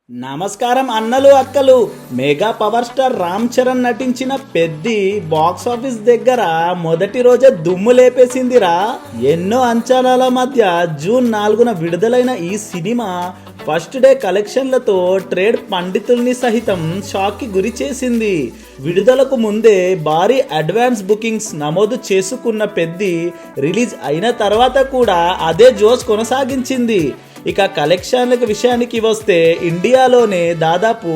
నమస్కారం అన్నలు అక్కలు. Mega power star Ram Charan నటించిన పెద్ది బాక్స్ ఆఫీస్ దగ్గర మొదటి రోజే దుమ్ము లేపేసిందిరా. ఎన్నో అంచనాల మధ్య జూన్ 4న విడుదలైన ఈ సినిమా ఫస్ట్ డే కలెక్షన్లతో ట్రేడ్ పండితుల్ని సహితం షాక్ కి గురి చేసింది. విడుదలకు ముందే భారీ అడ్వాన్స్ బుకింగ్స్ నమోదు చేసుకున్న పెద్ది రిలీజ్ అయిన తర్వాత కూడా అదే జోస్ కొనసాగించింది. ఇక కలెక్షన్ల విషయానికి వస్తే ఇండియాలోనే దాదాపు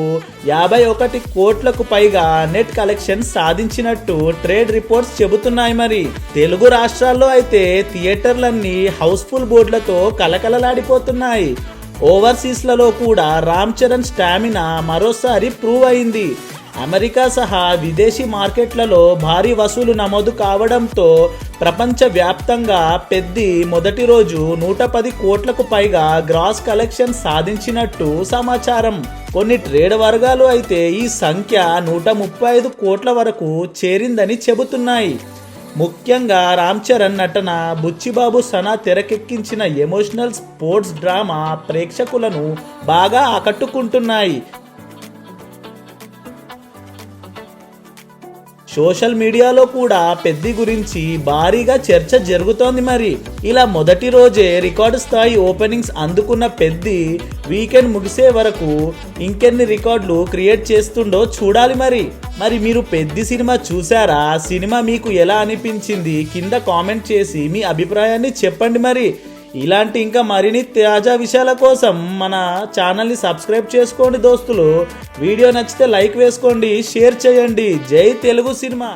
51 కోట్లకు పైగా నెట్ కలెక్షన్ సాధించినట్టు ట్రేడ్ రిపోర్ట్స్ చెబుతున్నాయి. మరి తెలుగు రాష్ట్రాల్లో అయితే థియేటర్లన్నీ హౌస్ఫుల్ బోర్డులతో కలకలలాడిపోతున్నాయి. ఓవర్సీస్లలో కూడా రామ్ చరణ్ స్టామినా మరోసారి ప్రూవ్ అయింది. అమెరికా సహా విదేశీ మార్కెట్లలో భారీ వసూలు నమోదు కావడంతో ప్రపంచవ్యాప్తంగా పెద్ది మొదటి రోజు 110 కోట్లకు పైగా గ్రాస్ కలెక్షన్ సాధించినట్టు సమాచారం. కొన్ని ట్రేడ్ వర్గాలు అయితే ఈ సంఖ్య 135 కోట్ల వరకు చేరిందని చెబుతున్నాయి. ముఖ్యంగా రామ్ చరణ్ నటన, బుచ్చిబాబు సనా తెరకెక్కించిన ఎమోషనల్ స్పోర్ట్స్ డ్రామా ప్రేక్షకులను బాగా ఆకట్టుకుంటున్నాయి. సోషల్ మీడియాలో కూడా పెద్ది గురించి భారీగా చర్చ జరుగుతోంది. మరి ఇలా మొదటి రోజే రికార్డు స్థాయి ఓపెనింగ్స్ అందుకున్న పెద్ది వీకెండ్ ముగిసే వరకు ఇంకెన్ని రికార్డులు క్రియేట్ చేస్తుండో చూడాలి. మరి మీరు పెద్ది సినిమా చూసారా? సినిమా మీకు ఎలా అనిపించింది? కింద కామెంట్ చేసి మీ అభిప్రాయాన్ని చెప్పండి. మరి ఇలాంటి ఇంకా మరిన్ని తాజా విషయాల కోసం మన ఛానల్ని సబ్స్క్రైబ్ చేసుకోండి దోస్తులు. వీడియో నచ్చితే లైక్ వేసుకోండి, షేర్ చేయండి. జై తెలుగు సినిమా.